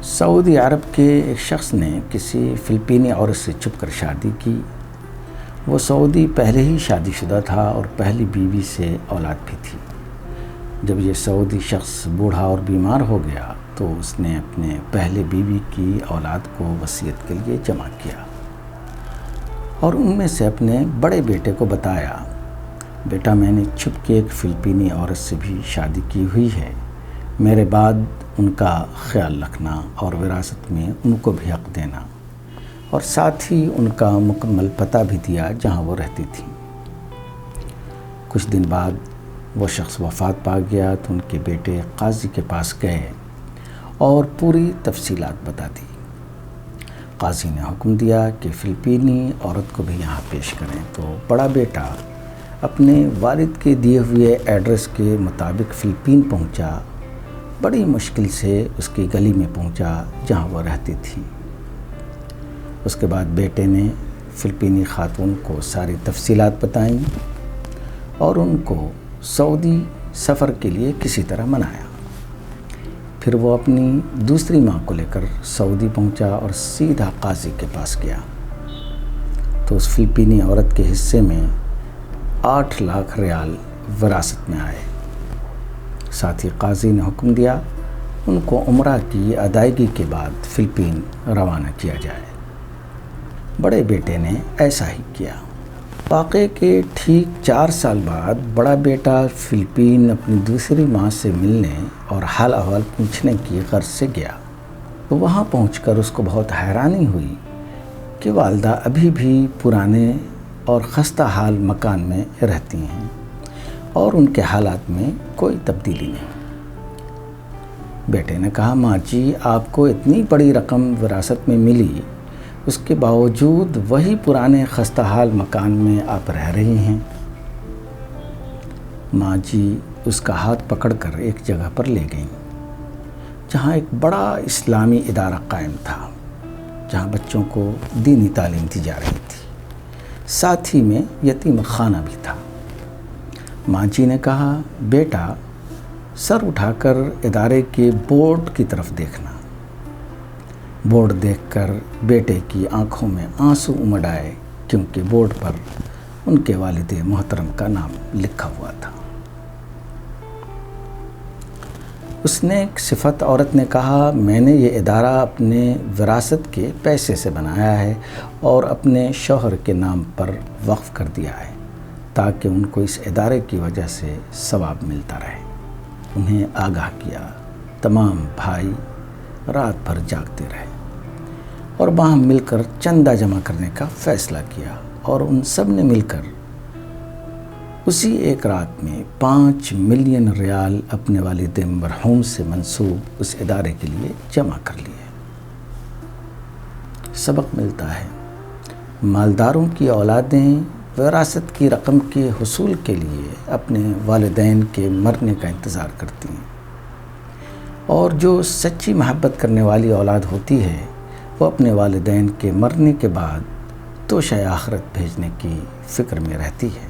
سعودی عرب کے ایک شخص نے کسی فلپینی عورت سے چھپ کر شادی کی۔ وہ سعودی پہلے ہی شادی شدہ تھا اور پہلی بیوی سے اولاد بھی تھی۔ جب یہ سعودی شخص بوڑھا اور بیمار ہو گیا تو اس نے اپنے پہلے بیوی کی اولاد کو وصیت کے لیے جمع کیا اور ان میں سے اپنے بڑے بیٹے کو بتایا، بیٹا میں نے چھپ کے ایک فلپینی عورت سے بھی شادی کی ہوئی ہے، میرے بعد ان کا خیال رکھنا اور وراثت میں ان کو بھی حق دینا، اور ساتھ ہی ان کا مکمل پتہ بھی دیا جہاں وہ رہتی تھی۔ کچھ دن بعد وہ شخص وفات پا گیا تو ان کے بیٹے قاضی کے پاس گئے اور پوری تفصیلات بتا دی۔ قاضی نے حکم دیا کہ فلپینی عورت کو بھی یہاں پیش کریں، تو بڑا بیٹا اپنے والد کے دیے ہوئے ایڈریس کے مطابق فلپین پہنچا، بڑی مشکل سے اس کی گلی میں پہنچا جہاں وہ رہتی تھی۔ اس کے بعد بیٹے نے فلپینی خاتون کو ساری تفصیلات بتائیں اور ان کو سعودی سفر کے لیے کسی طرح منایا۔ پھر وہ اپنی دوسری ماں کو لے کر سعودی پہنچا اور سیدھا قاضی کے پاس گیا تو اس فلپینی عورت کے حصے میں 8 لاکھ ریال وراثت میں آئے۔ ساتھ ہی قاضی نے حکم دیا ان کو عمرہ کی ادائیگی کے بعد فلپین روانہ کیا جائے۔ بڑے بیٹے نے ایسا ہی کیا۔ واقعے کے ٹھیک 4 سال بعد بڑا بیٹا فلپین اپنی دوسری ماں سے ملنے اور حال احوال پوچھنے کی غرض سے گیا تو وہاں پہنچ کر اس کو بہت حیرانی ہوئی کہ والدہ ابھی بھی پرانے اور خستہ حال مکان میں رہتی ہیں اور ان کے حالات میں کوئی تبدیلی نہیں۔ بیٹے نے کہا، ماں جی، آپ کو اتنی بڑی رقم وراثت میں ملی، اس کے باوجود وہی پرانے خستہ حال مکان میں آپ رہ رہی ہیں۔ ماں جی اس کا ہاتھ پکڑ کر ایک جگہ پر لے گئیں جہاں ایک بڑا اسلامی ادارہ قائم تھا، جہاں بچوں کو دینی تعلیم دی جا رہی تھی، ساتھ ہی میں یتیم خانہ بھی تھا۔ ماں جی نے کہا، بیٹا سر اٹھا کر ادارے کے بورڈ کی طرف دیکھنا۔ بورڈ دیکھ کر بیٹے کی آنکھوں میں آنسو امڑ آئے کیونکہ بورڈ پر ان کے والد محترم کا نام لکھا ہوا تھا۔ اس نے ایک صفت عورت نے کہا، میں نے یہ ادارہ اپنے وراثت کے پیسے سے بنایا ہے اور اپنے شوہر کے نام پر وقف کر دیا ہے تاکہ ان کو اس ادارے کی وجہ سے ثواب ملتا رہے۔ انہیں آگاہ کیا، تمام بھائی رات بھر جاگتے رہے اور باہم مل کر چندہ جمع کرنے کا فیصلہ کیا، اور ان سب نے مل کر اسی ایک رات میں 5 ملین ریال اپنے والد مرحوم سے منسوب اس ادارے کے لیے جمع کر لیے۔ سبق ملتا ہے، مالداروں کی اولادیں وراثت کی رقم کے حصول کے لیے اپنے والدین کے مرنے کا انتظار کرتی ہیں، اور جو سچی محبت کرنے والی اولاد ہوتی ہے وہ اپنے والدین کے مرنے کے بعد توشہ آخرت بھیجنے کی فکر میں رہتی ہے۔